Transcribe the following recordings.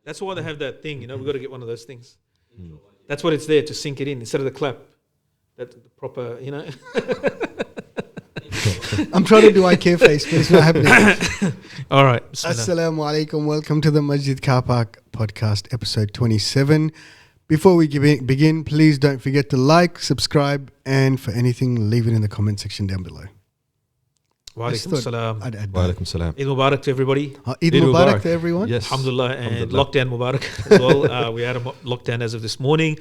That's why they have that thing. We've got to get one of those things. That's what it's there to sink it in instead of the clap. That the proper, I'm trying to do IKEA face, but it's not happening. All right. Assalamu alaikum. Welcome to the Masjid Carpark podcast, episode 27. Before we begin, please don't forget to like, subscribe, and for anything, leave it in the comment section down below. Wa alaikum salam. Wa alaikum salam. Eid Mubarak to everybody. Eid Mubarak to everyone. Yes. Alhamdulillah. And lockdown Mubarak as well. We had a lockdown as of this morning.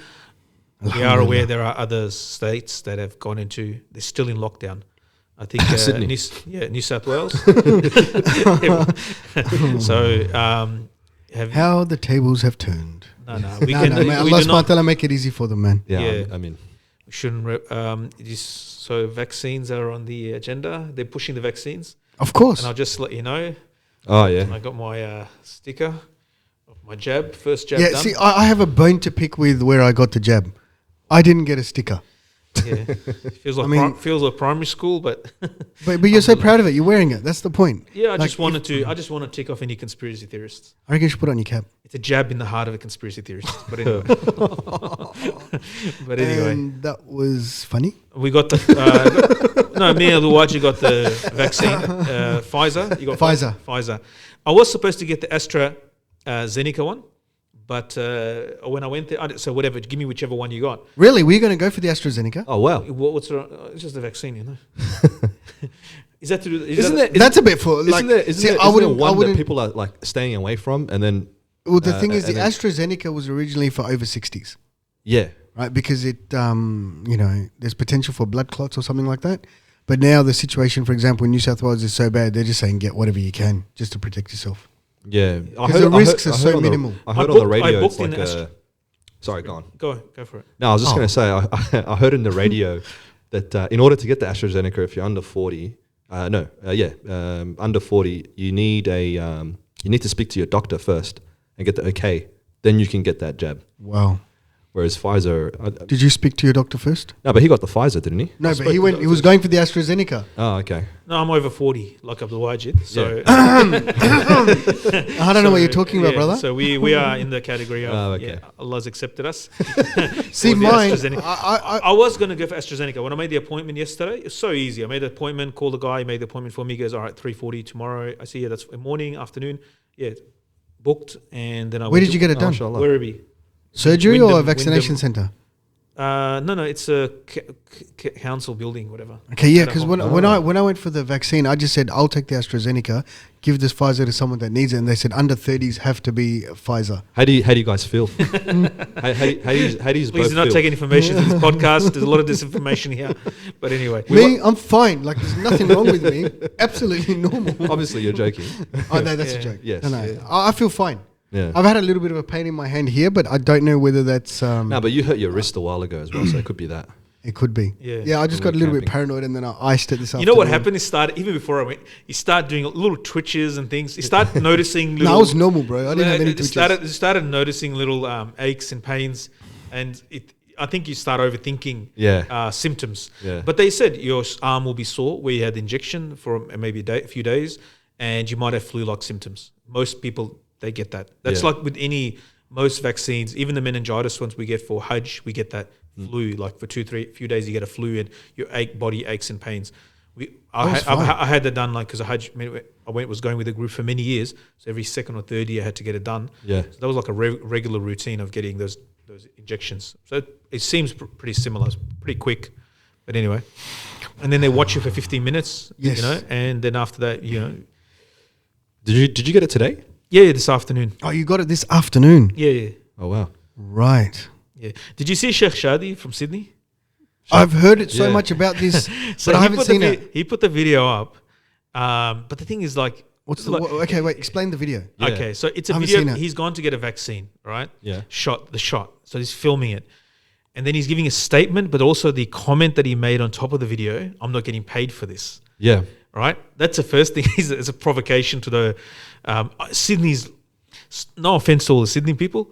We are aware there are other states that have gone into, they're still in lockdown. I think Sydney. New South Wales. So, how the tables have turned. No. Man, Allah subhanahu wa ta'ala make it easy for them, man. Yeah. I mean, we shouldn't. So vaccines are on the agenda. They're pushing the vaccines. Of course. And I'll just let you know. oh yeah. I got my sticker of my jab, first jab Yeah, done. see, I have a bone to pick with where I got the jab. I didn't get a sticker. Yeah, feels like I mean- feels like primary school, but But you're so proud of it. You're wearing it. That's the point. yeah, I Like, just want to tick off any conspiracy theorists. I reckon you should put it on your cap. It's a jab in the heart of a conspiracy theorist. But anyway, And that was funny. we got the me and Abdul Wajid got the vaccine, Pfizer. You got Pfizer. Pfizer. I was supposed to get the AstraZeneca one, but when I went there, so whatever, give me whichever one you got. Really? Were you going to go for the AstraZeneca? Oh wow. What's wrong? It's just a vaccine, Is that to do? That's a bit for like. I wouldn't. One that people are like staying away from, and then. Well, the thing is, the and then- AstraZeneca was originally for over 60s, Yeah. right? Because it, there's potential for blood clots or something like that. But now the situation, for example, in New South Wales is so bad, they're just saying get whatever you can just to protect yourself. Yeah. Because the risks are so minimal. I heard on the radio. It's like sorry, go on. Go for it. No, I was just going to say I heard in the radio that in order to get the AstraZeneca, if you're under 40, under 40, you need to speak to your doctor first and get the okay. Then you can get that jab. Wow. Whereas Pfizer, Did you speak to your doctor first? no, but he got the Pfizer, didn't he? No, but he was going for the AstraZeneca. Oh, okay. No, I'm over 40, like Abdul Wajid. So I don't know what you're talking about, brother. So we are in the category of okay. Allah's accepted us. See, For the mine, AstraZeneca. I I was going to go for AstraZeneca. When I made the appointment yesterday, it was so easy. I made the appointment, called the guy, he made the appointment for me. He goes, all right, 3:40 tomorrow. I see, that's morning, afternoon. Yeah, booked. And then I where did you get it done? mashallah. Werribee. Surgery or a Wyndham- vaccination center? No, it's a council building, whatever. Okay, yeah, At a because home- when I went for the vaccine, I just said I'll take the AstraZeneca, give this Pfizer to someone that needs it, and they said under 30s have to be Pfizer. How do you guys feel? how do you Please both do not feel? take any information from this podcast. There's a lot of disinformation here. But anyway. Me, I'm fine. Like there's nothing wrong with me. Absolutely normal. Obviously, you're joking. Oh no, that's a Yeah. joke. Yes. No. Yeah. I feel fine. Yeah. I've had a little bit of a pain in my hand here, but I don't know whether that's. No, but you hurt your wrist a while ago as well, so it could be that. It could be. Yeah. I just When got a we little were bit camping. paranoid, and then I iced it this afternoon. You know what happened? Even before I went, you start doing little twitches and things. You start noticing little. No, I was normal, bro. I didn't have any You twitches. started noticing little aches and pains, and I think you start overthinking Yeah. symptoms. Yeah. But they said your arm will be sore where you had the injection for maybe a few days, and you might have flu-like symptoms. Most people, they get that. That's Yeah. like with most vaccines, even the meningitis ones we get for Hajj, we get that flu. Like for few days, you get a flu and your body aches and pains. I had that done like because Hajj, was going with a group for many years. So every second or third year, I had to get it done. Yeah. So that was like a regular routine of getting those injections. So it seems pretty similar. It's pretty quick. But anyway, and then they watch you for 15 minutes. Yes. And then after that, Did you get it today? Yeah, this afternoon. Oh, you got it this afternoon. Yeah. Oh wow. Right. Yeah. Did you see Sheikh Shadi from Sydney? I've heard it so Yeah. much about this, So but I he haven't put seen the it. He put the video up. But the thing is like, What's the? like- Okay, wait. Explain the video. Yeah. okay, so it's a I haven't video. seen it. He's gone to get a vaccine, right? Yeah. The shot. So he's filming it. And then he's giving a statement, but also the comment that he made on top of the video, I'm not getting paid for this. Yeah. Right? That's the first thing. It's a provocation to the Sydney's. No offense to all the Sydney people.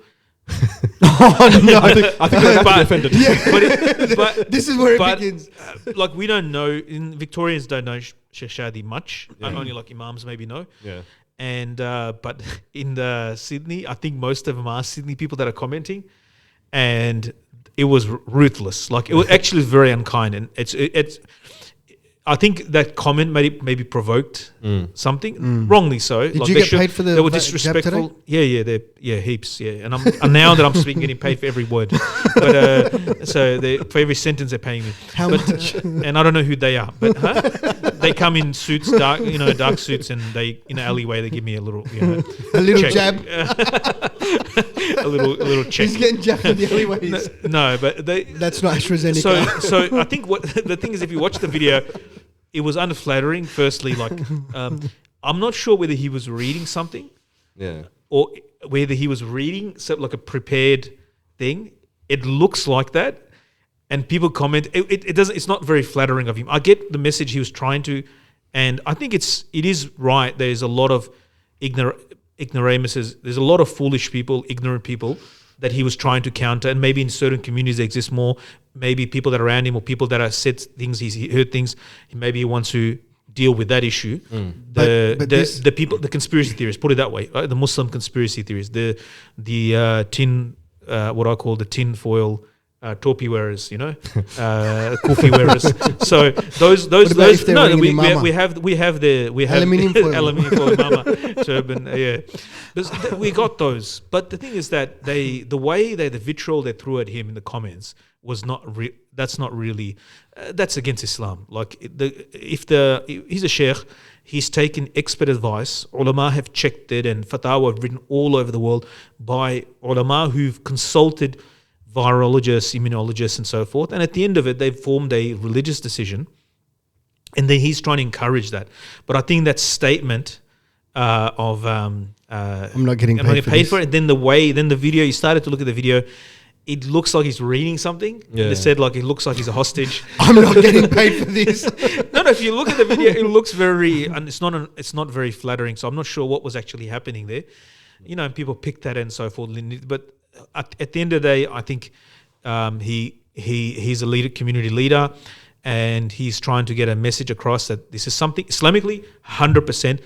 Oh no! I think I have to be offended. But This is where it but, begins. like we don't know, Victorians don't know Sheikh Shadi much. Only like imams maybe know. Yeah. and but in the Sydney, I think most of them are Sydney people that are commenting, and it was ruthless. Like it was actually very unkind, and it's. I think that comment maybe provoked something, wrongly so. Did you get paid for the They were jab disrespectful. today? Yeah, heaps. Yeah, and now that I'm speaking, getting paid for every word. But so for every sentence they're paying me. How much? And I don't know who they are, but they come in suits, dark suits, and they in an alleyway they give me a little, A little check. jab. a little check. He's getting jabbed in the alleyways. No, but That's not AstraZeneca. So I think what the thing is, if you watch the video, it was unflattering. Firstly, like I'm not sure whether he was reading something, or whether he was reading like a prepared thing. It looks like that, and people comment. It doesn't. It's not very flattering of him. I get the message he was trying to, and I think it is right. There's a lot of ignoramuses. There's a lot of foolish people, ignorant people that he was trying to counter, and maybe in certain communities there exists more. Maybe people that are around him or people that have said things, he's heard things. Maybe he wants to deal with that issue. The people, the conspiracy theorists, put it that way, right? The Muslim conspiracy theories, the what I call the tin foil topi wearers, kufi wearers. So those no, we have aluminium foil, aluminium foil mama turban, yeah. We got those, but the thing is that the way the vitriol they threw at him in the comments was that's not really that's against Islam. Like he's a sheikh, he's taken expert advice. Ulama have checked it, and fatwa written all over the world by ulama who've consulted virologists, immunologists, and so forth. And at the end of it, they've formed a religious decision, and then he's trying to encourage that. But I think that statement of I'm not getting paid for it. Then the video, you started to look at the video. It looks like he's reading something. Yeah. They said like it looks like he's a hostage. I'm not getting paid for this. No. If you look at the video, it looks very, and it's not very flattering. So I'm not sure what was actually happening there. And people pick that and so forth. But at the end of the day, I think he's a leader, community leader, and he's trying to get a message across that this is something Islamically 100%.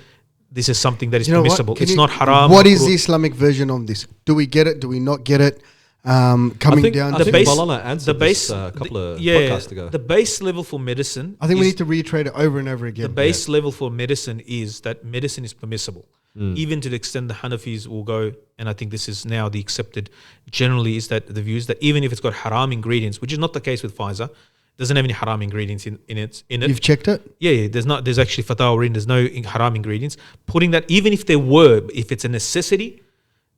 This is something that is permissible. It's not haram. What is the Islamic version of this? Do we get it? Do we not get it? Coming down I to think Malala answered this a couple of podcasts ago. The base level for medicine. I think we need to reiterate it over and over again. The base level for medicine is that medicine is permissible. Even to the extent the Hanafis will go, and I think this is now the accepted generally, is that the views that even if it's got haram ingredients, which is not the case with Pfizer, doesn't have any haram ingredients in it. You've checked it? Yeah. There's actually fatwa written. There's no haram ingredients. Putting that, even if there were, if it's a necessity,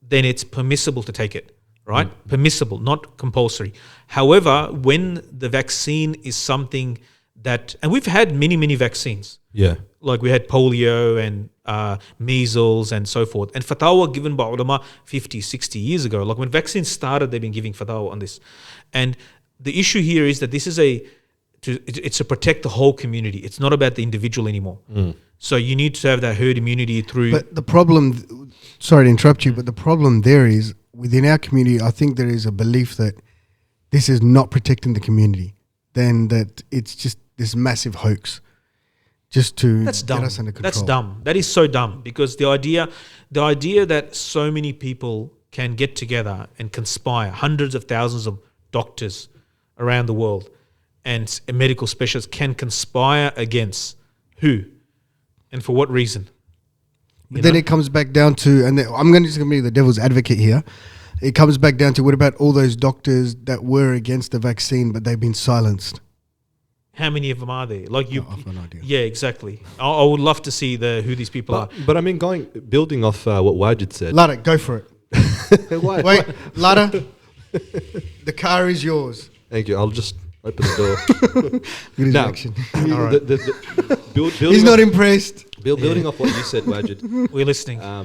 then it's permissible to take it. Right? Permissible, not compulsory. However, when the vaccine is something that, and we've had many vaccines. Yeah. Like we had polio and measles and so forth. And fatwa given by ulama 50, 60 years ago. Like when vaccines started, they've been giving fatwa on this. And the issue here is that this is it's to protect the whole community. It's not about the individual anymore. So you need to have that herd immunity through. But the problem, sorry to interrupt you, but the problem there is within our community, I think there is a belief that this is not protecting the community, then that it's just this massive hoax just to get us under control. That's dumb. That is so dumb, because the idea that so many people can get together and conspire, hundreds of thousands of doctors around the world and medical specialists can conspire against who and for what reason? But then it comes back down to, and I'm just going to be the devil's advocate here. It comes back down to, what about all those doctors that were against the vaccine, but they've been silenced? How many of them are there? Like you, I've got no idea. Yeah, exactly. I would love to see who these people are. But I mean, building off what Wajid said. Lata, go for it. Wait, Lata, the car is yours. Thank you. I'll just open the door. Look at his action. All right. He's not impressed. Building off what you said, Wajid. We're listening. I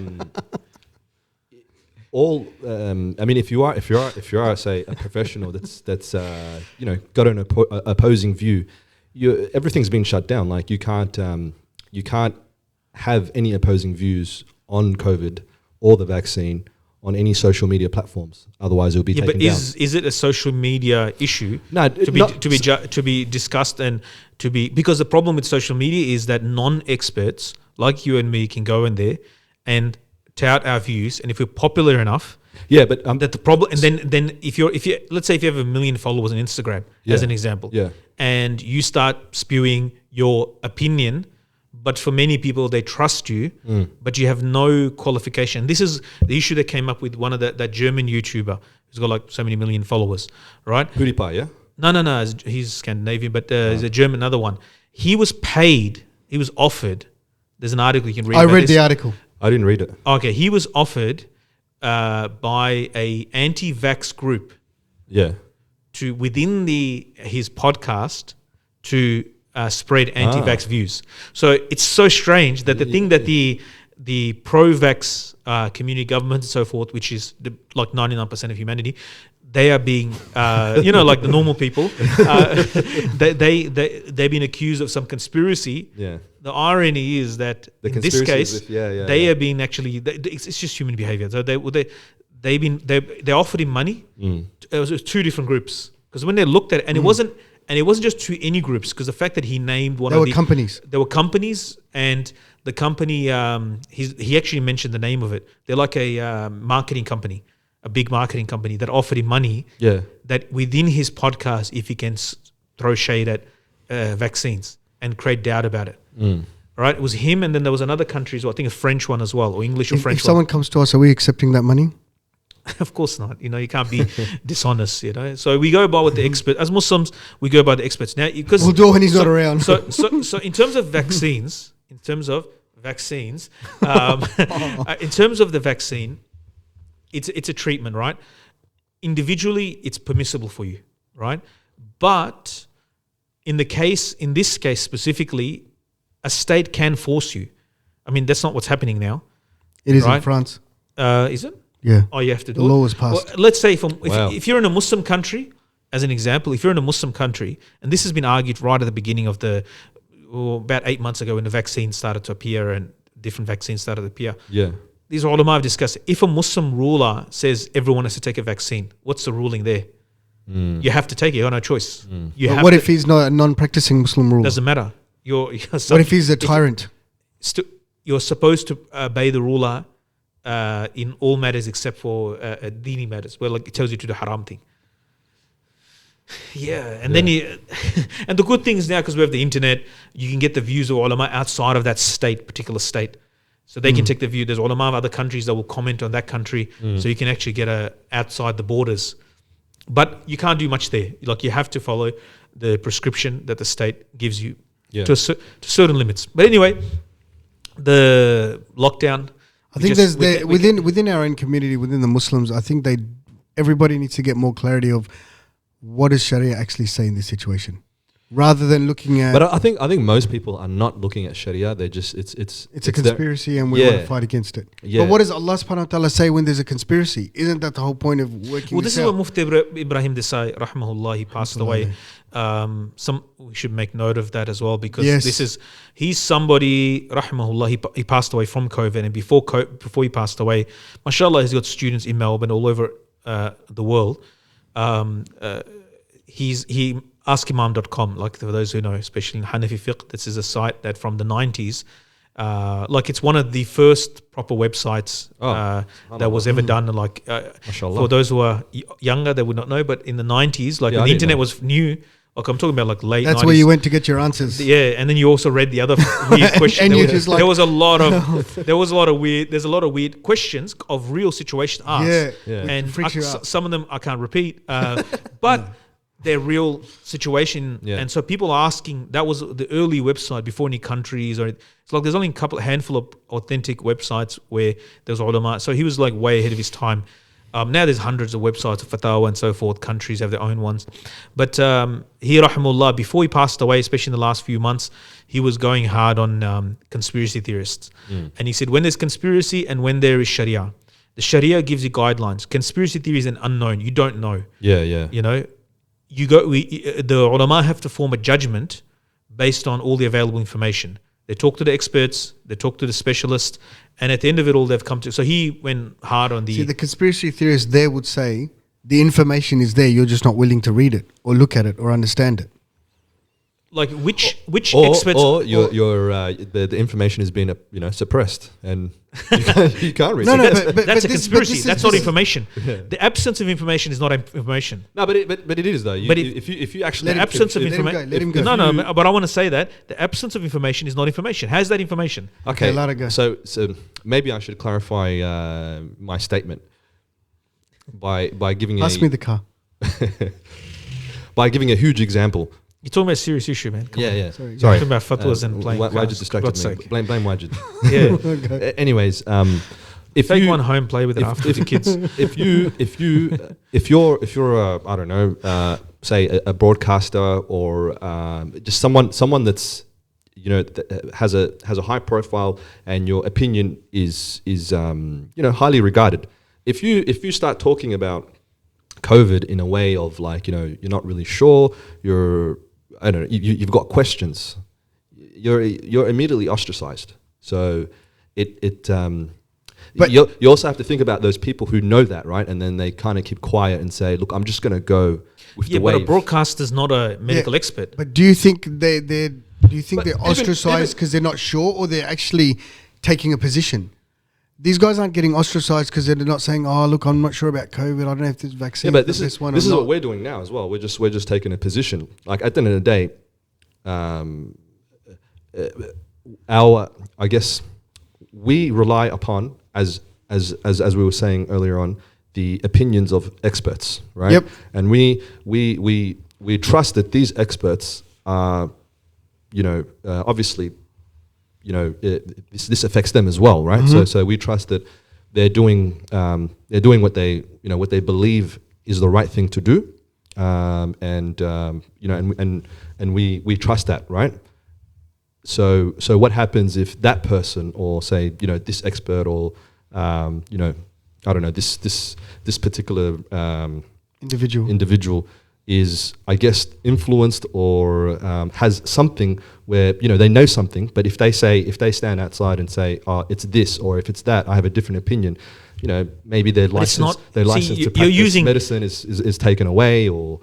mean, if you are, say, a professional that's got an opposing view, everything's been shut down. Like you can't have any opposing views on COVID or the vaccine on any social media platforms. Otherwise, it will be taken down. But is it a social media issue? No, to be discussed and because the problem with social media is that non-experts like you and me can go in there and tout our views, and if we're popular enough, Yeah, but that the problem, and then if you let's say if you have 1 million followers on Instagram as an example, and you start spewing your opinion, but for many people they trust you, but you have no qualification. This is the issue that came up with one of that German YouTuber who's got like so many million followers, right? PewDiePie, yeah. No, he's Scandinavian, but he's a German, another one. He was paid. He was offered. There's an article you can read. I read the article. I didn't read it. Okay, he was offered by a anti-vax group. Yeah. To within his podcast to spread anti-vax views. So it's so strange that the thing that the pro-vax community government and so forth, which is like 99% of humanity, they are being, like the normal people, they've been accused of some conspiracy. Yeah. The irony is that in this case, they are being actually, it's just human behavior. So they offered him money. It was two different groups, because when they looked at it, and it wasn't just two any groups, because the fact that he named one of the companies. There were companies, and the company he actually mentioned the name of it. They're like a marketing company, a big marketing company that offered him money. Yeah. That within his podcast, if he can throw shade at vaccines and create doubt about it. Right? It was him, and then there was another country, so I think a French one as well, or English or French. If someone comes to us, are we accepting that money? Of course not. You can't be dishonest. So we go by what the expert. As Muslims, we go by the experts. Now, because we'll do it when he's not around. So in terms of vaccines, in terms of the vaccine, it's a treatment, right? Individually, it's permissible for you, right? But in this case specifically, a state can force you. I mean, that's not what's happening now. It is in France. Is it? Yeah. Oh, you have to do it. The law was passed. Well, let's say if you're in a Muslim country, as an example, if you're in a Muslim country, and this has been argued right at the beginning of about 8 months ago when the vaccine started to appear and different vaccines started to appear. Yeah. These ulama have discussed, if a Muslim ruler says everyone has to take a vaccine, what's the ruling there? You have to take it. You have no choice. What if he's not a non-practicing Muslim ruler? Doesn't matter. What if he's a tyrant? You're supposed to obey the ruler in all matters except for dini matters, where like it tells you to do haram thing. Then and the good thing is now, because we have the internet, you can get the views of ulama outside of that particular state. So they can take the view. There's ulama of other countries that will comment on that country, so you can actually get outside the borders. But you can't do much there. Like, you have to follow the prescription that the state gives you to certain limits. But anyway, the lockdown. I think within our own community, within the Muslims, I think everybody needs to get more clarity of what does Sharia actually say in this situation, rather than looking at. But I think most people are not looking at Sharia. They're just it's a conspiracy, and we want to fight against it. Yeah. But what does Allah subhanahu wa ta'ala say when there's a conspiracy? Isn't that the whole point of working? Well, this is what Mufti Ibrahim Desai, rahmahullah, he passed away. We should make note of that as well, because he's somebody, rahmahullah, he passed away from COVID, and before he passed away, mashallah, he's got students in Melbourne, all over the world. He askimam.com, like for those who know, especially in Hanafi fiqh, this is a site that from the 90s, like it's one of the first proper websites that was ever done. Like for those who are younger, they would not know, but in the 90s, like when the internet was new, like I'm talking about like late 90s. That's where you went to get your answers. Yeah, and then you also read the other weird questions. There was a lot of weird questions of real situations asked. Yeah. And some of them I can't repeat, but they're real situation. Yeah. And so people are asking, that was the early website before any countries, or it's like there's only handful of authentic websites where there's ulama. So he was like way ahead of his time. Now there's hundreds of websites of fatwa and so forth. Countries have their own ones. But he, rahimahullah, before he passed away, especially in the last few months, he was going hard on conspiracy theorists. And he said, when there's conspiracy and when there is Sharia, the Sharia gives you guidelines. Conspiracy theory is an unknown. You don't know. Yeah. You know, the ulama have to form a judgment based on all the available information. They talk to the experts, they talk to the specialists, and at the end of it all, they've come to. So he went hard on the conspiracy theorists there would say the information is there, you're just not willing to read it or look at it or understand it. like which or, experts or the information has been suppressed and you can't read No, it. no, that's a this- conspiracy. this is- That's not this- information. Yeah. The absence of information is not information. No, but it is though. But If you actually The absence of Let him information. go, let him go. No, but I want to say that the absence of information is not information. How's that information? Okay, Lata, go. so maybe I should clarify my statement by giving Pass me the car. by giving a huge example. You're talking about a serious issue, man. Come on. Yeah. Sorry. Sorry. Talking about fatwas and playing Wajid cards, for distracted God's me. sake. Blame Wajid. Yeah. Okay. Anyways, if Take you one home, play with it after with the kids. if you're a, I don't know, say a broadcaster or just someone that's has a high profile and your opinion is highly regarded. If you start talking about COVID in a way of like you're not really sure, you've got questions, you're immediately ostracized. So But- you also have to think about those people who know that, right? And then they kind of keep quiet and say, look, I'm just going to go with Yeah, the but wave. a broadcaster's not a medical Yeah. expert. But do you think they're But even- ostracized because they're not sure, or they're actually taking a position? These guys aren't getting ostracized because they're not saying, "Oh, look, I'm not sure about COVID. I don't know if this vaccine." Yeah, but is this one is or what not." we're doing now as well. We're just taking a position. Like at the end of the day, I guess we rely upon as we were saying earlier on, the opinions of experts, right? Yep. And we trust that these experts are, obviously, this affects them as well, right? Mm-hmm. So we trust that they're doing what they believe is the right thing to do, and we trust that, right? So what happens if that person, or say this expert, or I don't know, this particular individual is, I guess, influenced or has something where they know something, but if they stand outside and say, oh, it's this, or if it's that, I have a different opinion, maybe their license to practice medicine is taken away, or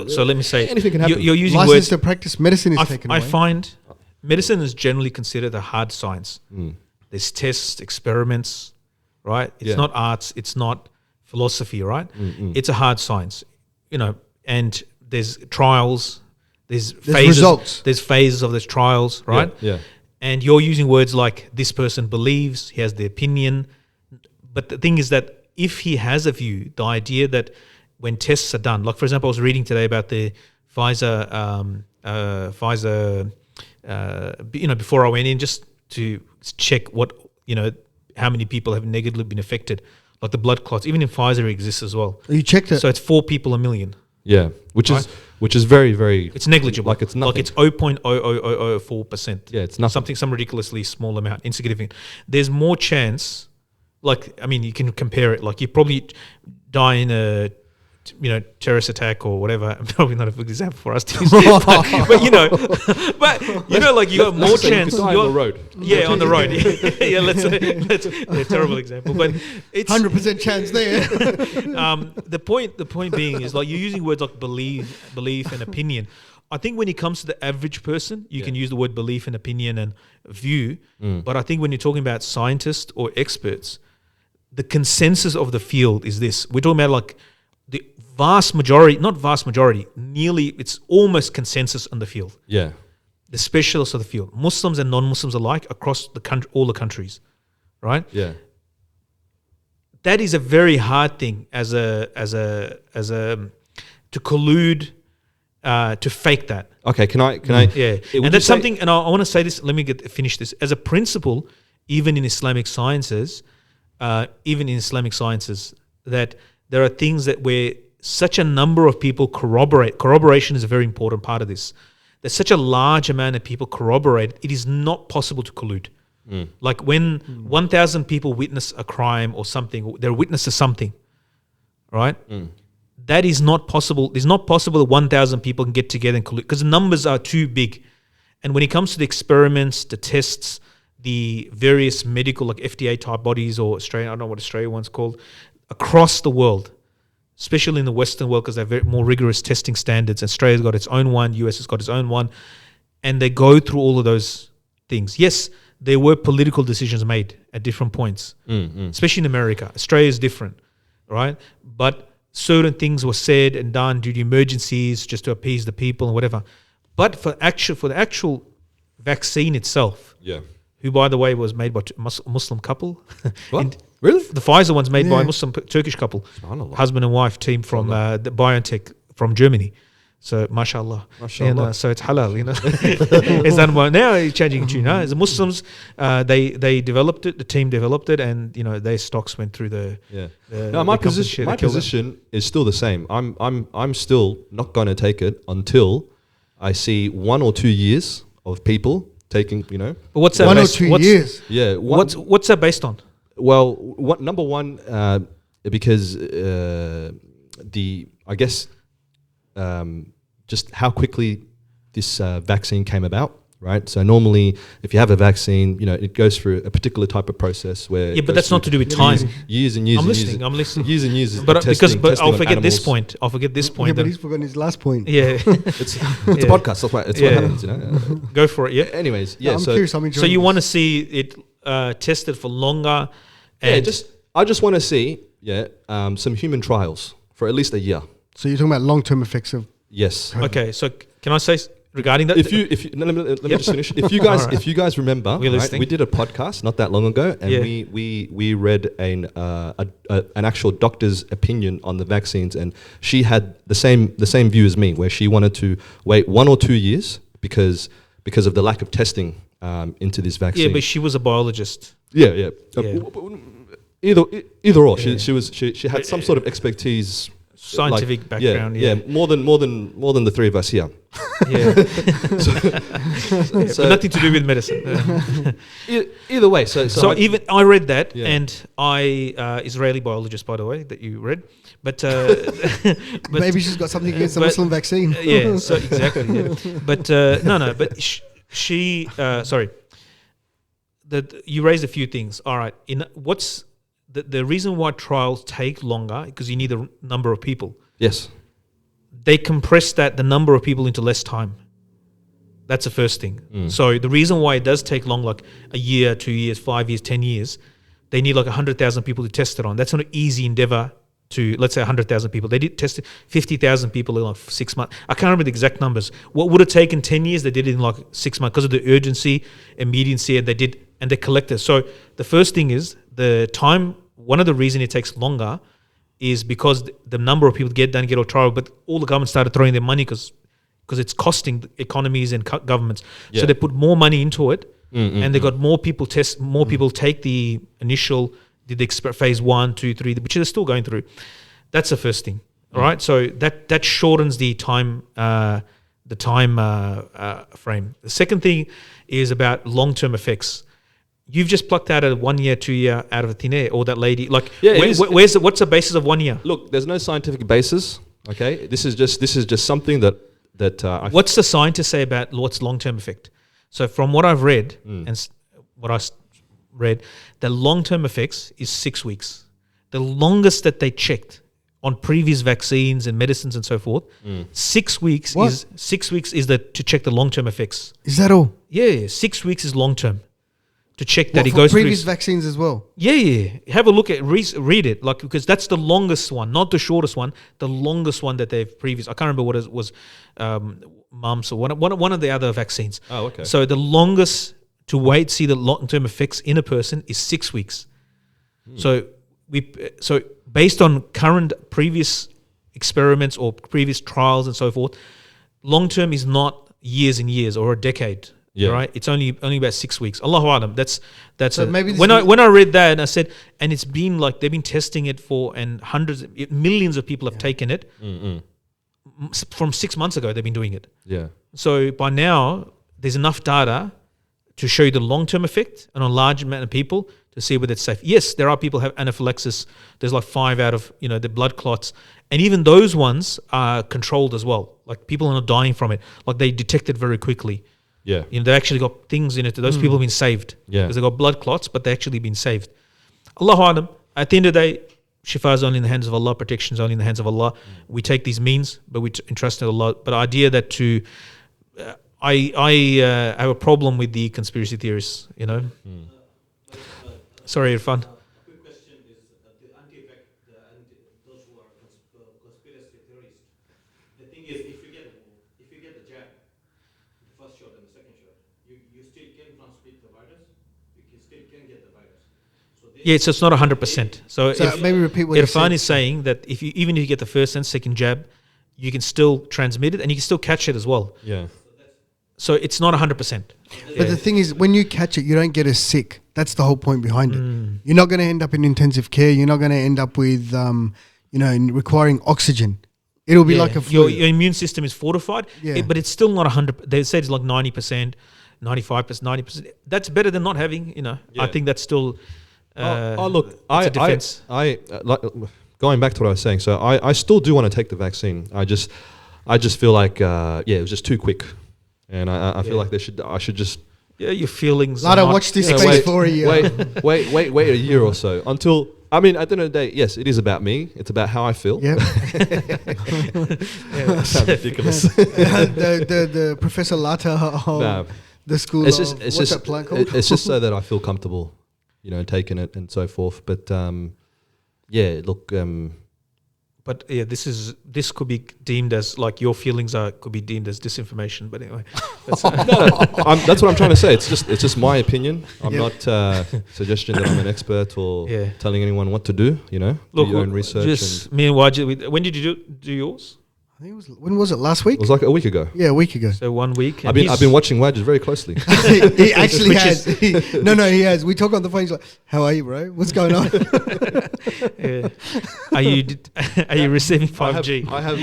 So let me say, anything can happen. You're using License words. to practice medicine is taken I away. find medicine is generally considered a hard science. There's tests, experiments, right? It's not arts. It's not philosophy, right? It's a hard science, and there's trials, there's phases, results. there's phases of those trials, right? Yeah. And you're using words like this person believes, he has the opinion. But the thing is that if he has a view, the idea that when tests are done, like for example, I was reading today about the Pfizer, before I went in, just to check what, how many people have negatively been affected, like the blood clots. Even in Pfizer it exists as well. You checked it. So it's 4 people a million. Yeah, which Right. is very, very. It's negligible. Like it's nothing. Like it's 0.00004%. Yeah, it's nothing. Some ridiculously small amount, insignificant. There's more chance. You can compare it. Like you probably die in a, terrorist attack or whatever. Probably not a good example for us to use. but you got more Let's say chance. you could die on the road. Yeah, on the road. Yeah, let's terrible example. But it's 100% chance there. the point being is like you're using words like belief and opinion. I think when it comes to the average person, you can use the word belief and opinion and view. But I think when you're talking about scientists or experts, the consensus of the field is this. We're talking about like the vast majority, not vast majority, nearly, it's almost consensus on the field. Yeah. The specialists of the field, Muslims and non-Muslims alike, across the country, all the countries, right? Yeah. That is a very hard thing as a to collude, to fake that. Okay. Can I? Yeah, and that's something. And I want to say this. Let me finish this. As a principle, even in Islamic sciences, that there are things that where such a number of people corroborate. Corroboration is a very important part of this. There's such a large amount of people corroborate. It is not possible to collude. Like when 1,000 people witness a crime or something, they're witness to something, right? That is not possible. It's not possible that 1,000 people can get together and collude because the numbers are too big. And when it comes to the experiments, the tests, the various medical, like FDA type bodies or Australian, I don't know what Australia one's called, across the world, especially in the Western world, because they have very more rigorous testing standards. Australia's got its own one, US has got its own one, and they go through all of those things. Yes, there were political decisions made at different points, especially in America. Australia is different, right? But certain things were said and done due to emergencies, just to appease the people and whatever. But for the actual vaccine itself, who, by the way, was made by a Muslim couple. What? Really? The Pfizer one's made by a Muslim Turkish couple, husband and wife team from the BioNTech from Germany. So, mashallah. And, so it's halal, you know. It's done well. Now it's changing tune. As the Muslims, they developed it. The team developed it, and you know their stocks went through the. No, my position is still the same. I'm still not going to take it until I see 1 or 2 years of people taking. You know. But what's that? 1 or 2 years. Yeah. What's that based on? Well, number one, because I guess. Just how quickly this vaccine came about, right? So normally, if you have a vaccine, you know, it goes through a particular type of process where but that's not to do with time. Years and years. I'm listening. Years and years. But I'll forget this point. Yeah, but he's forgotten his last point. Yeah, it's a podcast. That's right. It's what happens, you know. Go for it. Yeah. Anyways, I'm curious. I'm enjoying so you want to see it tested for longer? And I just want to see some human trials for at least a year. So you're talking about long-term effects of. Yes. Okay. So can I say regarding that? If you let me just finish. If you guys remember, right, we did a podcast not that long ago, and we read an actual doctor's opinion on the vaccines, and she had the same view as me, where she wanted to wait 1 or 2 years because of the lack of testing into this vaccine. Yeah, but she was a biologist. Yeah. Either or, she had some sort of expertise. Scientific background, more than the three of us here. But nothing to do with medicine. Either way, so even I read that, and I Israeli biologist, by the way, that you read, but maybe she's got something against the Muslim vaccine. So exactly. Yeah. But no. But she sorry. That you raised a few things. All right. What's the reason why trials take longer, because you need a number of people. Yes. They compress the number of people into less time. That's the first thing. So the reason why it does take long, like a year, 2 years, 5 years, 10 years, they need like 100,000 people to test it on. That's not an easy endeavor to, let's say 100,000 people. They did test 50,000 people in like 6 months. I can't remember the exact numbers. What would have taken 10 years, they did it in like 6 months because of the urgency, immediacy, and they collected. So the first thing is the time. One of the reasons it takes longer is because the number of people get a trial, but all the governments started throwing their money because it's costing economies and governments. Yeah. So they put more money into it, and they got more people test, more people take the initial, did the phase 1, 2, 3, which they're still going through. That's the first thing. All right, so that shortens the time frame. The second thing is about long-term effects. You've just plucked out a 1 year, 2 year out of a thin air, or that lady. Like, what's the basis of 1 year? Look, there's no scientific basis. Okay, this is just something that what's the scientists say about what's long-term effect? So from what I've read the long-term effects is 6 weeks. The longest that they checked on previous vaccines and medicines and so forth, 6 weeks is to check the long-term effects. Is that all? Yeah, 6 weeks is long-term. To check that he for goes through previous vaccines as well. Yeah. Have a look at read it, like, because that's the longest one, not the shortest one. The longest one that they've previous. I can't remember what it was, mumps or one of the other vaccines. Oh, okay. So the longest to wait, see the long-term effects in a person is 6 weeks. So based on current previous experiments or previous trials and so forth, long-term is not years and years or a decade. Yeah. Right, it's only about 6 weeks. Allahu Alam. That's so maybe when I read that and I said, and it's been like they've been testing it and millions of people have taken it. From 6 months ago. They've been doing it. Yeah. So by now there's enough data to show you the long-term effect on a large amount of people to see whether it's safe. Yes, there are people who have anaphylaxis. There's like 5 out of the blood clots, and even those ones are controlled as well. Like people are not dying from it. Like they detect it very quickly. Yeah, they actually got things in it. Those people have been saved. Yeah, because they got blood clots, but they actually been saved. Allahu Alam. At the end of the day, shifa is only in the hands of Allah, protection is only in the hands of Allah. We take these means, but we entrust in Allah. But the idea that I have a problem with the conspiracy theorists, you know. Sorry, Irfan. Quick question is those who are conspiracy theorists. The thing is, if you get the jab, the first shot and the second shot, you still can transmit the virus. You still can get the virus. So So it's not 100%. So maybe repeat what you Irfan said. is saying that even if you get the first and second jab, you can still transmit it and you can still catch it as well. Yeah. So it's not 100%. But the thing is, when you catch it, you don't get as sick. That's the whole point behind it. You're not going to end up in intensive care. You're not going to end up with, requiring oxygen. It'll be like a flu. Your immune system is fortified, Yeah. but it's still not 100. They said it's like 90%, 95%, 90%. That's better than not having, I Yeah. think that's still Look, it's a defense. like, going back to what I was saying. So I still do want to take the vaccine. I just feel like it was just too quick, and I feel like I should just your feelings. Lata, are not- watch this Yeah, space for a year. wait a year or so until. I mean, at the end of the day, yes, it is about me. It's about how I feel. Yep. That sounds ridiculous. the Professor Lata of No. the school It's of, just, what's that plant called? it's just so that I feel comfortable, taking it and so forth. But look, But yeah, this could be deemed as like your feelings could be deemed as disinformation. But anyway, that's, that's what I'm trying to say. It's just my opinion. I'm Yep. not suggesting that I'm an expert or Yeah. telling anyone what to do. look, do your own research. just me and Wajid. When did you do yours? I think when was it? Last week? It was like a week ago. Yeah, a week ago. So 1 week. and I've been watching Wajid very closely. He actually Which has. He has. We talk on the phone. He's like, "How are you, bro? What's going on?" Yeah. Are you receiving 5G? I have.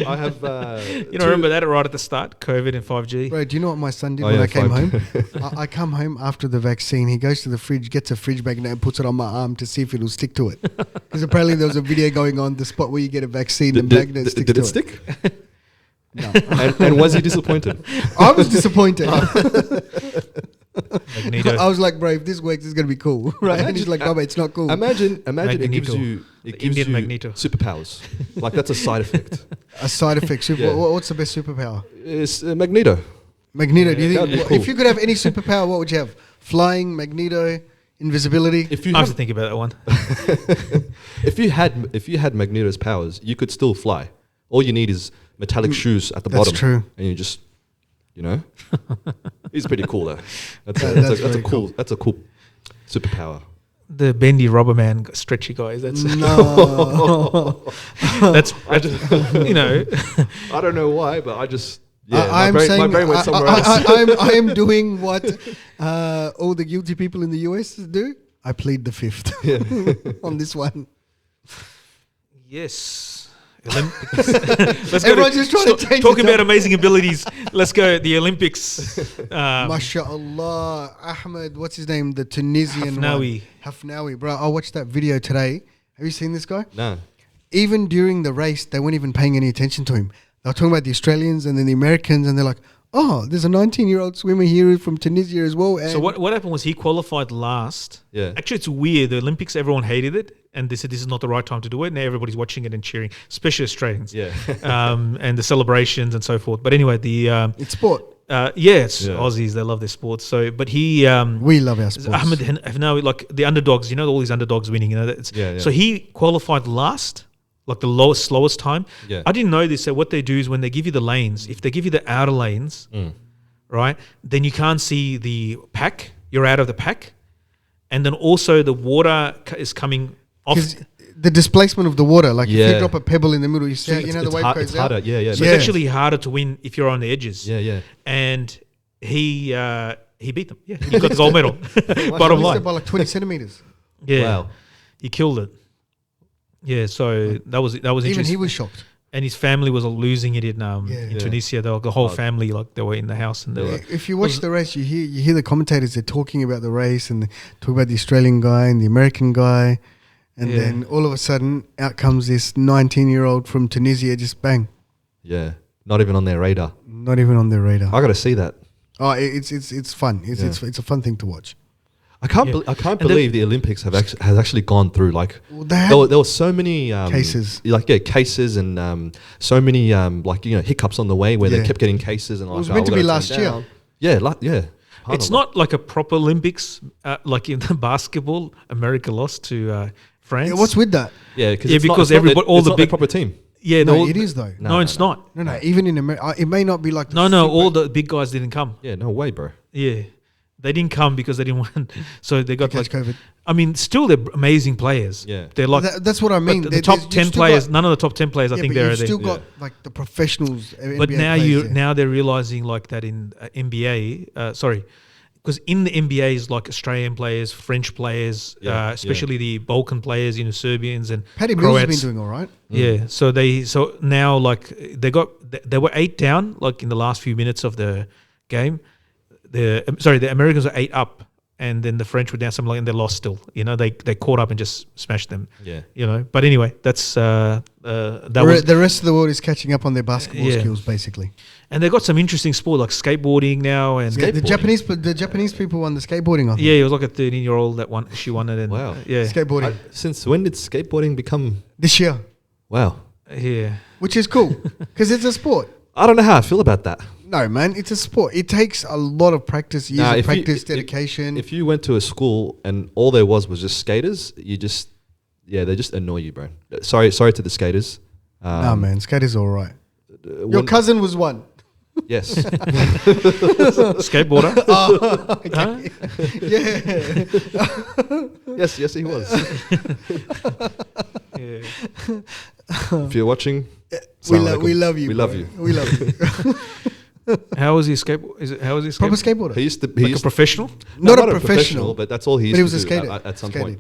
You don't remember that right at the start, COVID and 5G. Bro, do you know what my son did Oh, when yeah, I came 5G. home? I come home after the vaccine. He goes to the fridge, gets a fridge magnet, and puts it on my arm to see if it'll stick to it. Because apparently there was a video going on the spot where you get a vaccine, the magnet sticks Did to it stick? No. and was he disappointed? I was disappointed. Magneto. I was like, bro, if this works, it's gonna be cool, right? And he's like, Baba, it's not cool. Imagine it gives Magneto. you Indian Magneto. superpowers. Like that's a side effect. A side effect. Yeah. What's the best superpower? It's Magneto. Magneto. Do you that'd think be cool. if you could have any superpower, what would you have? Flying, Magneto, invisibility. If you I have to have, think about that one. if you had Magneto's powers, you could still fly. All you need is metallic shoes at the That's bottom. true. And you just, he's pretty cool though. That's That's a very cool. That's a cool superpower. The bendy rubber man, stretchy guys. That's No. that's I just, I don't know why, but I just. Yeah, I'm my saying brain went somewhere else. I am doing what all the guilty people in the US do. I plead the fifth on this one. yes. Olympics. Let's Everyone's just trying to change talk the about topic. amazing abilities. Let's go the Olympics. MashaAllah, Ahmed, what's his name? The Tunisian Hafnawi. one. Hafnawi, bro. I watched that video today. Have you seen this guy? No. Even during the race, they weren't even paying any attention to him. They were talking about the Australians and then the Americans, and they're like, oh, there's a 19-year-old swimmer here from Tunisia as well. And So what happened was he qualified last. Yeah. Actually, it's weird. The Olympics, everyone hated it, and they said this is not the right time to do it. Now everybody's watching it and cheering, especially Australians. Yeah. And the celebrations and so forth. But anyway, it's sport. it's Yeah. Aussies. They love their sports. So, but he We love our sports. Ahmed Hafnawi, like the underdogs. All these underdogs winning. Yeah. So he qualified last, like the slowest time. Yeah. I didn't know this. So what they do is when they give you the lanes, if they give you the outer lanes, right, then you can't see the pack. You're out of the pack, and then also the water is coming off. 'Cause the displacement of the water, like if Yeah. you drop a pebble in the middle, you see, It's the wave hard- goes it's out. harder. Yeah. So Yeah. it's actually harder to win if you're on the edges. Yeah. And he beat them. Yeah, he got the gold medal. Bottom He missed it line. by like 20 centimeters. Yeah, Wow. he killed it. Yeah, so that was Even interesting. he was shocked. And his family was losing it in Yeah. Tunisia. The whole family, like they were in the house and they were. If you watch the race, you hear the commentators. They're talking about the race and they talk about the Australian guy and the American guy, and Yeah. then all of a sudden, out comes this 19-year-old from Tunisia. Just bang, Yeah. Not even on their radar. not even on their radar. I got to see that. Oh, it's fun. It's a fun thing to watch. I can't believe the Olympics has actually gone through like there were so many cases, cases and so many hiccups on the way where they kept getting cases and it was meant to be last year. Yeah. It's not like a proper Olympics, like in the basketball. America lost to France. Yeah, what's with that? Yeah, because everybody, all the big proper team. Yeah, no, it is though. No, it's not. No, even in America, it may not be like. All the big guys didn't come. Yeah, no way, bro. Yeah, they didn't come because they didn't want. So they got COVID. I mean, still they're amazing players. Yeah, they're like that's what I mean. The top 10 players, none of the top 10 players, I think they're there. Still got like the professionals. But NBA now they're realizing like that in NBA. Because in the NBA is like Australian players, French players, especially the Balkan players, Serbians and Paddy Croats. Mills has been doing all right. Yeah, so now like they were 8 down like in the last few minutes of the game. The Americans were 8 up, and then the French were down something like, and they lost still. They caught up and just smashed them. Yeah. But anyway, that's the rest of the world is catching up on their basketball skills basically. And they've got some interesting sport like skateboarding now, and the Japanese people won the skateboarding. I think. Yeah, it was like a 13-year-old that won. She won it. And wow. Yeah. Skateboarding. Since when did skateboarding become this year? Wow. Yeah. Which is cool because it's a sport. I don't know how I feel about that. No, man, it's a sport. It takes a lot of practice, dedication. If you went to a school and all there was just skaters, they just annoy you, bro. Sorry to the skaters. No, man, skaters are all right. Your cousin was one. Yes. Skateboarder. Oh, okay. Yeah. yes, he was. Yeah. If you're watching, we love you. We love you. We love you. How was he skateboard? How was he proper skateboarder? He used to a professional? Not a professional, but that's all he used to do. But he was a skater at some point.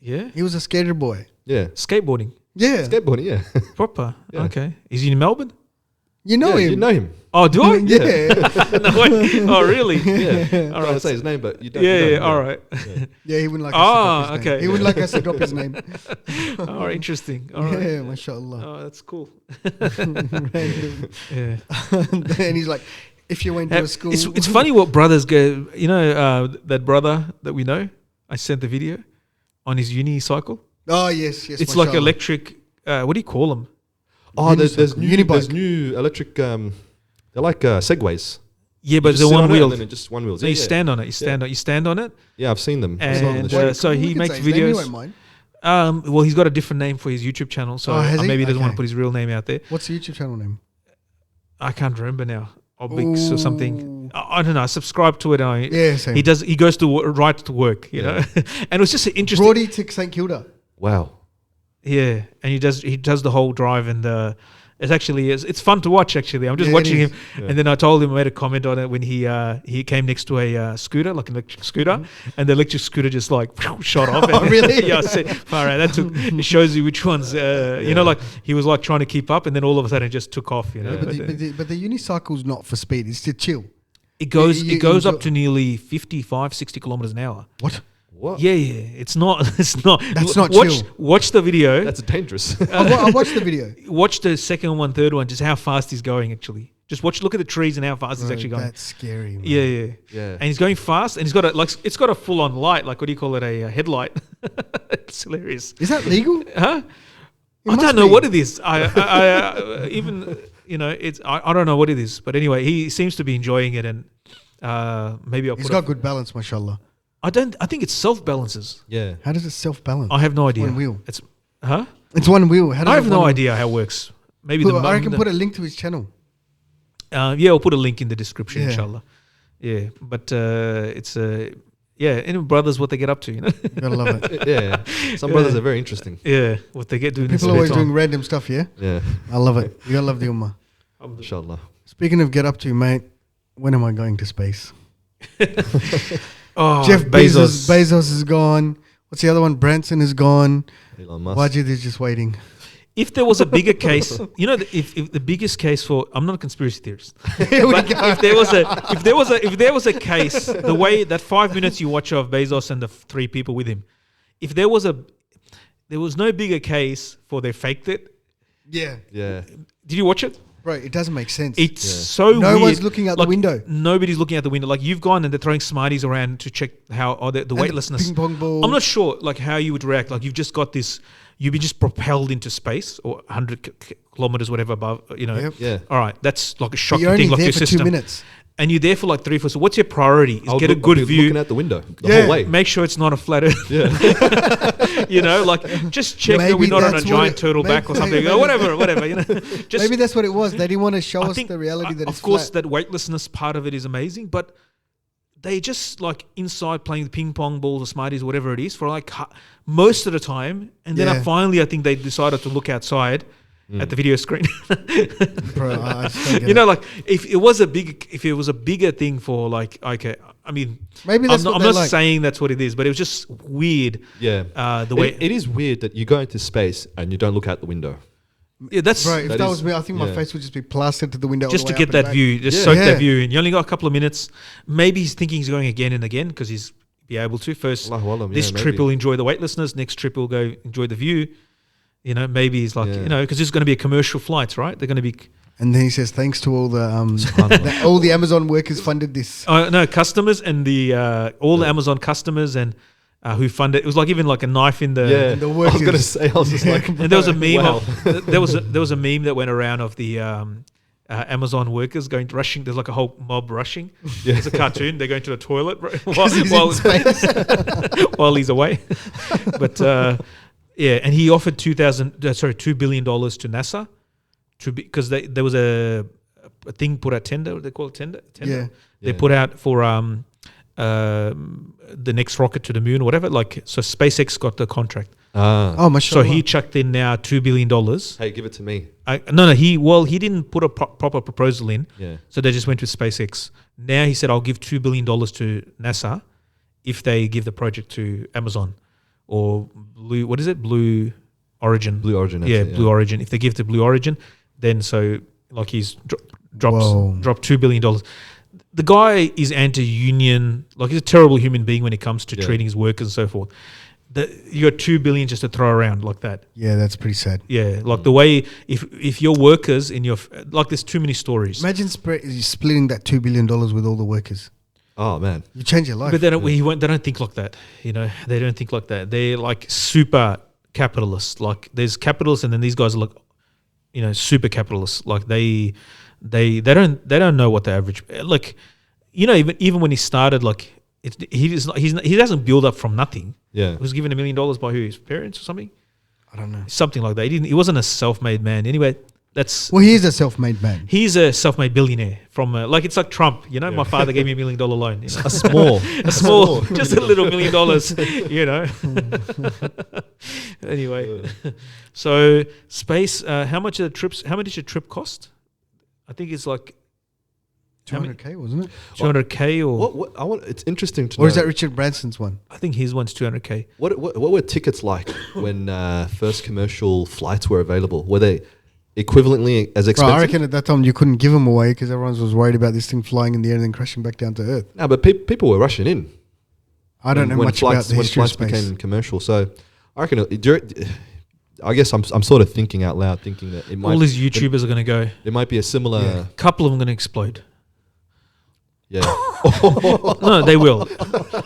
Yeah. He was a skater boy. Yeah. Skateboarding. Yeah. Skateboarding, yeah. Proper. Yeah. Okay. Is he in Melbourne? You know him. You know him. Oh, do I? Yeah. No way. Oh, really? Yeah. All I right. say his name, but you don't. Yeah, you don't know. all right. Yeah, he wouldn't like us to drop his name. okay. He wouldn't like us to drop his name. Oh, interesting. All right. Yeah, mashallah. Oh, that's cool. Random. Yeah. And he's like, if you went to a school. It's funny what brothers go. That brother that we know, I sent the video on his unicycle. Oh, yes. It's like electric. What do you call them? Oh, there's Unibike. new electric. They're like segways. Yeah, but Just the sit one on it wheel. and then just one wheel. So you stand on it. You stand on it. Yeah, I've seen them. And so he makes videos. Well, he's got a different name for his YouTube channel, so maybe he doesn't want to put his real name out there. What's the YouTube channel name? I can't remember now. Obix or something. I don't know. I subscribe to it. Yeah, same. He does. He goes to right to work. You know, and it was just an interesting. Brody to St Kilda. Wow. Yeah, and he does the whole drive, and it's fun to watch. Actually, I'm just watching him, and then I told him, I made a comment on it when he came next to a scooter, like an electric scooter, and the electric scooter just like shot off. Oh, really? Yeah, I said, all right, it shows you which ones. Like he was like trying to keep up, and then all of a sudden it just took off. You know, but the unicycle's not for speed; it's to chill. It goes up to nearly 55, 60 kilometers an hour. What? What? Yeah. It's not. That's not chill. Watch the video. That's dangerous. I watched the video. Watch the second one, third one, just how fast he's going. Actually, just look at the trees and how fast he's actually going. That's scary, man. Yeah. And he's going fast, and he's got it's got a full on light. Like, what do you call it? A headlight. It's hilarious. Is that legal? Huh? I don't know what it is. I even I don't know what it is. But anyway, he seems to be enjoying it, and maybe He's got good balance, mashallah. I think it self balances. Yeah. How does it self balance? I have no idea. One wheel. It's one wheel. I have no idea how it works. Maybe I can put a link to his channel. I'll put a link in the description, Yeah. inshallah. Yeah, but it's any brothers what they get up to, you know. You gotta love it. Yeah. Some brothers are very interesting. Yeah, what they get doing. People are always doing random stuff. Yeah, Yeah. I love it. You gotta love the ummah. Inshallah. Speaking of get up to, mate, when am I going to space? Oh, Jeff Bezos is gone. What's the other one? Branson is gone. Elon Musk. Wajid is just waiting. If there was a bigger case, if the biggest case for, I'm not a conspiracy theorist, Here we but go. if there was a case, the way that 5 minutes you watch of Bezos and the 3 people with him, if there was no bigger case for they faked it. Yeah. Yeah. Did you watch it? Bro, it doesn't make sense. It's so no weird. one's looking out the Like, window. Nobody's looking out the window. Like you've gone and they're throwing Smarties around to check how the weightlessness. Ping pong ball. I'm not sure like how you would react. Like you've just got this. You've been just propelled into space or 100 kilometers, whatever above. You know. Yep. Yeah. All right, that's like a But shocking you're only thing. Like there your for system. 2 minutes. And you're there for like 3-4. So what's your priority? Is I'll get a I'll good be view. looking out the window the Yeah. whole way. Make sure it's not a flat Earth. You know, like just check that Maybe we're not on a that's what giant it- turtle back or something. maybe- Or whatever. You know, just Maybe that's what it was. They didn't want to show I us think, the reality that of it's course, flat. that weightlessness part of it is amazing, but they just like inside playing the ping pong balls or Smarties or whatever it is for like most of the time, and then Yeah. finally I think they decided to look outside at the video screen. Bro, I just don't get You know, it. like if it was a bigger thing for like okay, I mean, Maybe that's what I'm they not like. saying that's what it is, but it was just weird. Yeah. The way it is weird that you go into space and you don't look out the window. yeah, that's Bro, if That that is- was me, I think my yeah. face would just be plastered to the window. all just the to way get up and that back. view, just Yeah. soak Yeah. that view, and you only got a couple of minutes. Maybe he's thinking he's going again and again because he's be able to. First, Allahu Alam, this yeah, trip maybe. will enjoy the weightlessness. Next trip will go enjoy the view. You know, maybe he's like, Yeah. you know, because this is going to be a commercial flights, right? They're going to be And then he says, thanks to all the SubhanAllah. all the Amazon workers funded this. no customers and the all the Amazon customers and who funded. It was like even like a knife in the. Yeah. The I was workers. going to say, I was just like, And there was a meme. Wow. There was a meme that went around of the Amazon workers rushing. There's like a whole mob rushing. Yeah. It's a cartoon. They're going to the toilet He's in space. while he's away. But yeah, and he offered $2 billion to NASA because there was a thing put out tender. What they call it tender. Yeah. They Yeah. put out for the next rocket to the moon or whatever. Like so, SpaceX got the contract. Ah. Oh, So mashallah. he chucked in now $2 billion. Hey, give it to me. No, he didn't put a proper proposal in. Yeah. So they just went with SpaceX. Now he said, I'll give $2 billion to NASA if they give the project to Amazon or Blue Origin. Blue Origin. that's Yeah, it, Blue Origin. If they give to Blue Origin, then so like he's dropped Whoa. $2 billion. The guy is anti-union. Like he's a terrible human being when it comes to Yeah. treating his workers and so forth. You got $2 billion just to throw around like that. Yeah, that's pretty sad. Yeah, like the way if your workers in your like, there's too many stories. Imagine splitting that $2 billion with all the workers. Oh, man. You change your life. But they don't think like that. You know, they don't think like that. They're like super capitalists. Like there's capitalists, and then these guys are like, you know, super capitalists. Like they don't know what the average like. You know, even when he started, like he doesn't build up from nothing. Yeah. He was given $1 million by who? His parents or something? I don't know. Something like that. He wasn't a self-made man. Anyway, Well, he is a self-made man. he's a self-made billionaire from like it's like Trump. You know, Yeah. my father gave me $1 million loan. You know? A small. a small, just a little $1 million. You know. Anyway, so space. How much did your trip cost? I think it's like how many- 200K, wasn't it? 200K or What? It's interesting to know. Or is that Richard Branson's one? I think his one's 200K. What were tickets like when first commercial flights were available? Were they equivalently as Bro, expensive? I reckon at that time you couldn't give them away because everyone was worried about this thing flying in the air and then crashing back down to Earth. No, but people were rushing in. I don't know when much about the when history of flights space. became commercial. So I reckon. I guess I'm sort of thinking out loud, thinking that All these YouTubers are going to go. it might be a similar. Yeah. A couple of them are going to explode. Yeah. No, they will.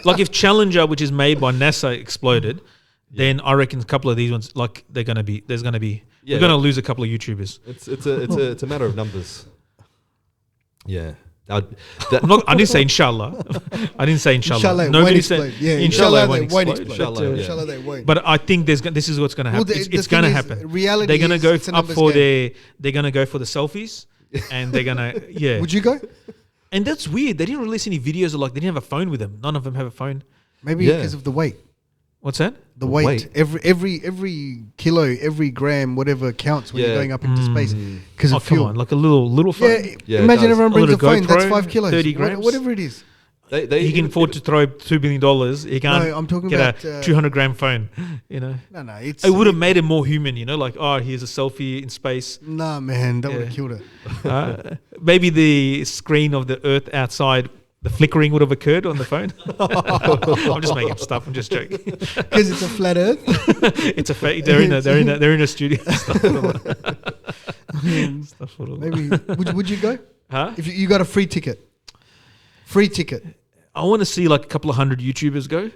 Like if Challenger, which is made by NASA, exploded, then I reckon a couple of these ones, like there's going to be, Yeah. we're going to lose a couple of YouTubers. It's a matter of numbers. Yeah. I didn't say inshallah. I didn't say inshallah. Inshallah, Nobody won't said explode. Yeah, inshallah, inshallah, it they won't won't explode. explode. Inshallah, yeah. Inshallah, they won't. But I think this is what's going to happen. Well, It's going to happen. Reality They're going to go it's a up numbers for game. they're going to go for the selfies, and they're going to yeah. Would you go? And that's weird. They didn't release any videos of like they didn't have a phone with them. None of them have a phone. Maybe Yeah. because of the weight. What's that? The The weight. weight. Every kilo, every gram, whatever counts when you're Yeah. going up into space because Oh, of come fuel. on, like a little phone. Yeah, Yeah, it imagine does. everyone A brings a little phone. That's GoPro, 5 kilos. 30 grams. Whatever it is. They He can afford to throw $2 billion. He can't No, I'm talking get about, a 200-gram phone. You know, No, it's. it would have made him more human. You know, like here's a selfie in space. Nah, man, that would Yeah. have killed it. Maybe the screen of the Earth outside, the flickering would have occurred on the phone. I'm just making up stuff. I'm just joking. Because it's a flat Earth. It's a fake. They're in a studio. Maybe would you go? Huh? If you got a free ticket? Free ticket. I want to see like a couple of hundred YouTubers go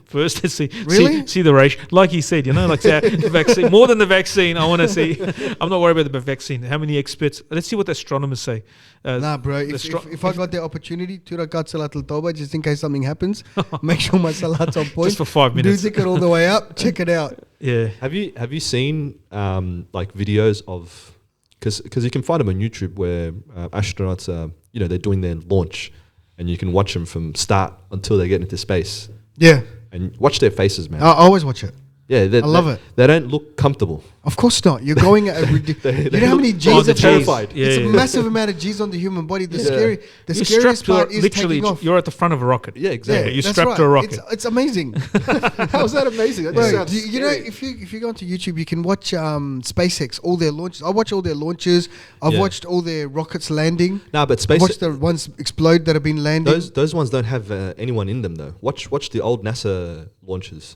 first. Let's see, Really? see the ratio. Like he said, like the vaccine. More than the vaccine, I want to see. I'm not worried about the vaccine. How many experts? Let's see what the astronomers say. Nah, bro. If I got the opportunity, to rakat Salatul Tawbah, just in case something happens, make sure my salat's on point. Just for 5 minutes. Do ticket all the way up. Check it out. Yeah. Have you seen like videos of, because you can find them on YouTube where astronauts they're doing their launch, and you can watch them from start until they get into space. Yeah. And watch their faces, man. I always watch it. Yeah, I love it. They don't look comfortable. Of course not. You're going at a ridiculous. You know how many G's they're are terrified. It's a massive amount of G's on the human body. The You're scariest strapped part to is literally. taking off. You're at the front of a rocket. Yeah, exactly. You're that's strapped to a rocket. It's amazing. How's that amazing? That just Bro, sounds you know, scary. if you go onto YouTube, you can watch SpaceX, all their launches. I watch all their launches. I've watched all their rockets landing. No, but I space. watched the ones explode that have been landing. Those ones don't have anyone in them though. Watch the old NASA launches.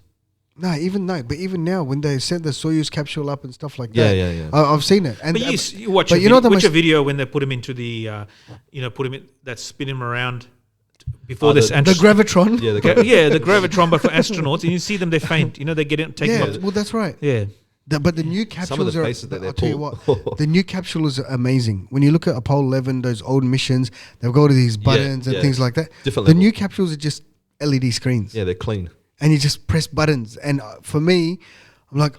But even now, when they sent the Soyuz capsule up and stuff like Yeah, that, yeah, yeah. I've seen it. And But you watch but a you know video, the watch a most- video when they put him into the, put him in, that spin him around before Oh, this. the the gravitron. Yeah, the gravitron, but for astronauts, and you see them, they faint. They get it, take Yeah, them up. well, that's right. Yeah. But the new Some of capsules the are. faces that they I'll tell you pull. what, the new capsules are amazing. When you look at Apollo 11, those old missions, they've got all these buttons and yeah. things like that. Different The level. new capsules are just LED screens, Yeah, they're clean. and you just press buttons. And for me, I'm like,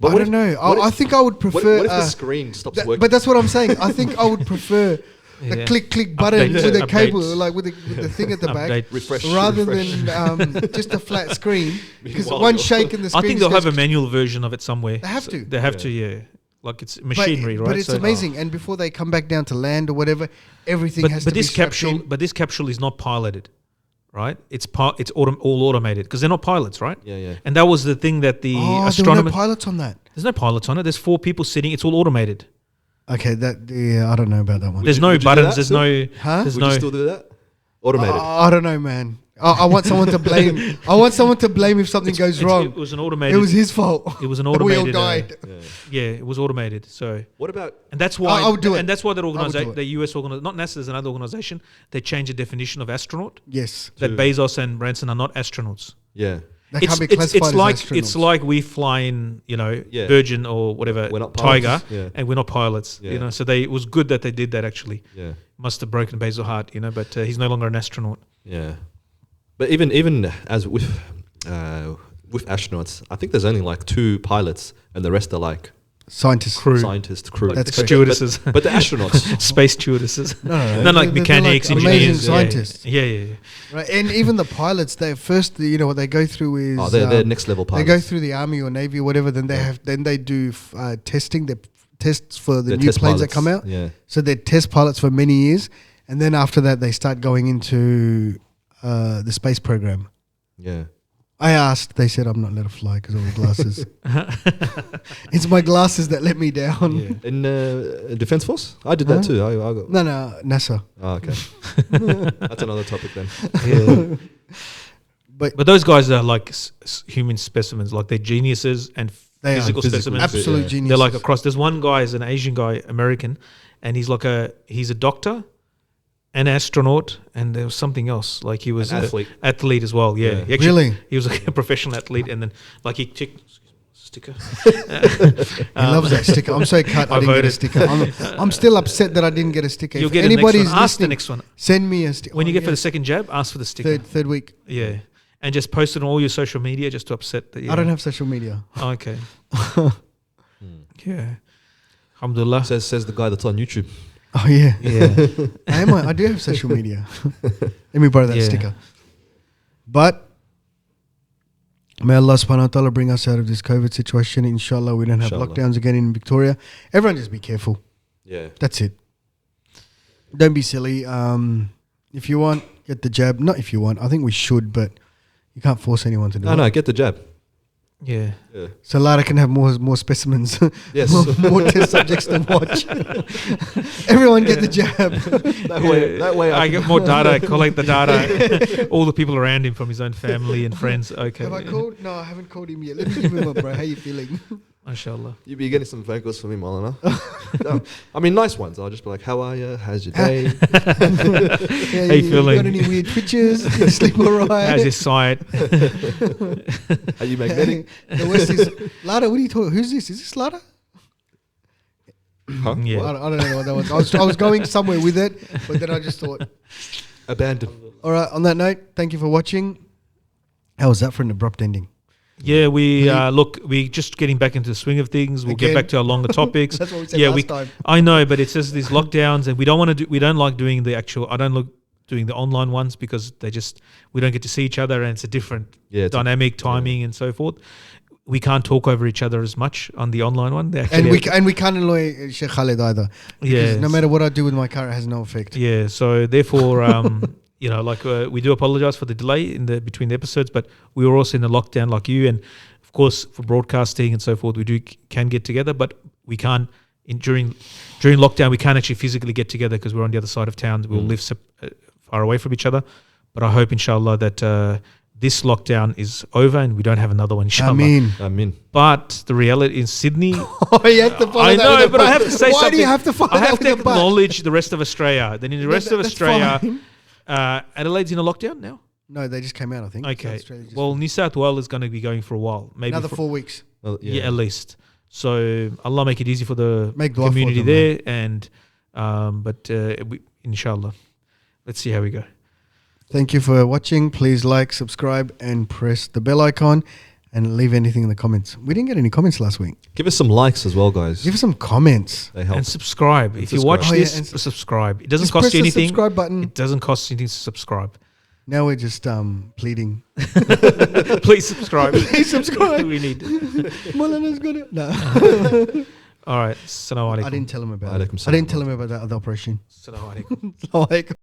But I what don't if- know. what I if- think I would What, prefer. what if the screen stops working? But that's what I'm saying. I think I would prefer the Yeah. click button Updates. with a cable, Updates. like with the thing at the back, Update. refresh. rather refresh. than just a flat screen. Because Meanwhile, one you're- shake and the I screen. think they'll have a manual version of it somewhere. They have to. They have Yeah. to, yeah. Like it's machinery, right? But it's So- amazing. And before they come back down to land or whatever, everything But, has but to be this strapped capsule, in. but this capsule is not piloted, right? It's all automated because they're not pilots, right? Yeah, yeah. And that was the thing that the Oh, there were no astronomer. pilots on that. There's no pilots on it. There's 4 people sitting. It's all automated. Okay, I don't know about that one. There's you- no would you do buttons. that There's still? no. Huh? There's Would no. you still do that? Automated. I don't know, man. I want someone to blame. I want someone to blame if something goes wrong. It was an automated. It was his fault. It was an We all automated. died. Yeah. Yeah, it was automated. So. What about? And that's why I would do it. And that's why that would do organization, it. the US organization, not NASA, there's another organization. They changed the definition of astronaut. Yes. That To- Bezos and Branson are not astronauts. Yeah. They can't be classified like as astronauts. it's like we fly in, Yeah. Virgin or whatever, We're not Tiger, pilots. Yeah. and we're not pilots. Yeah. So it was good that they did that. Actually, Yeah. must have broken Bezos' heart, but he's no longer an astronaut. Yeah. But even as with astronauts, I think there's only like 2 pilots, and the rest are like Scientists. Crew. scientists, crew. That's The correct. stewardesses, But the astronauts. space stewardesses. No, They're like they're mechanics, like engineers, amazing scientists. Yeah. Right, and even the pilots, they first, what they go through is Oh, they're next level they pilots. go through the army or navy or whatever. Then they do testing, the tests for the They're new test planes that pilots. come out. Yeah. So they're test pilots for many years, and then after that they start going into the space program. Yeah. I asked, they said I'm not allowed to fly because of the glasses. It's my glasses that let me down. Yeah. In Defense Force? I did that Huh? too. I got. No, NASA. Oh, okay. That's another topic then. Yeah. But But those guys are like human specimens, like they're geniuses and they physical physical specimens. absolute Yeah. genius. They're like across. There's one guy, is an Asian guy, American, and he's a doctor, an astronaut, and there was something else. Like he was An an athlete. athlete as well. Yeah, Yeah. He actually- Really? He was like a professional athlete, and then like he ticked sticker. He loves that sticker. I'm so cut. I I didn't get a voted. sticker. I'm still upset that I didn't get a sticker. You'll If get the next anybody's one. Ask the listening, next one send me a sticker. when you get for the second jab. Ask for the sticker. third week. Yeah, and just post it on all your social media just to upset that. I don't have social media. Oh, okay. Yeah. Alhamdulillah. Says the guy that's on YouTube. Oh yeah, Yeah. I do have social media. Let me borrow that Yeah. sticker. But may Allah subhanahu wa ta'ala bring us out of this COVID situation. Inshallah, we don't have Inshallah. lockdowns again in Victoria. Everyone just be careful. Yeah. That's it. Don't be silly. If you want, get the jab. Not if you want. I think we should, but you can't force anyone to do it. No, get the jab. Yeah. Yeah. So Lara can have more specimens, Yes. more test subjects to watch. Everyone get the jab. that way I get more data. I collect the data. All the people around him from his own family and friends. Okay. Have I called? No, I haven't called him yet. Let me give him a bro. How you feeling? Mashallah. You'll be getting some phone calls from me, Maulana. No, I mean, nice ones. I'll just be like, how are you? How's your day? Yeah, How you feeling? Got any weird twitches? You sleep all right? How's your sight? Are you magnetic? The worst is Lata. What are you talking? Who's this? Is this Lata? Huh? Yeah. I don't know what that was. I was going somewhere with it, but then I just thought. Abandoned. All right. On that note, thank you for watching. How was that for an abrupt ending? Yeah, we're just getting back into the swing of things. We'll Again. get back to our longer topics. That's what we said last time. I know, but it's just these lockdowns, and we don't like doing the actual. I don't look doing the online ones because we don't get to see each other, and it's a different dynamic, timing, and so forth. We can't talk over each other as much on the online one. And we can't annoy Shaykh Khalid either. Because no matter what I do with my car, it has no effect. Yeah, so therefore, we do apologize for the delay between the episodes, but we were also in the lockdown like you, and of course for broadcasting and so forth, we can get together, but we can't during lockdown. We can't actually physically get together because we're on the other side of town. We'll live far away from each other. But I hope, inshallah, that this lockdown is over and we don't have another one, inshallah. Ameen. But the reality in Sydney, Oh, you have to follow I that know, with a but I but. have to say Why something. do you have to follow I that have with to a but? acknowledge the rest of Australia. Then in the rest of That's Australia, fine. Adelaide's in a lockdown now. No, they just came out, I think. Okay. Australia just- Well, New South Wales is going to be going for a while, maybe another for, 4 weeks. Well, yeah, at least. So Allah make it easy for the Make dua for community them, there, and inshallah, let's see how we go. Thank you for watching. Please like, subscribe, and press the bell icon, and leave anything in the comments. We didn't get any comments last week. Give us some likes as well, guys. Give us some comments. They help. And subscribe. And If you subscribe. watch Oh, yeah, this, and subscribe. It doesn't Just cost press you the anything. subscribe button. It doesn't cost you anything to subscribe. Now we're just pleading. Please subscribe. Please subscribe. We need. Maulana's got it. No. All right. Assalamu alaikum. I didn't tell him about it. Alaikum I didn't salam. tell him about that other operation. Assalamu alaikum. Assalamu alaikum.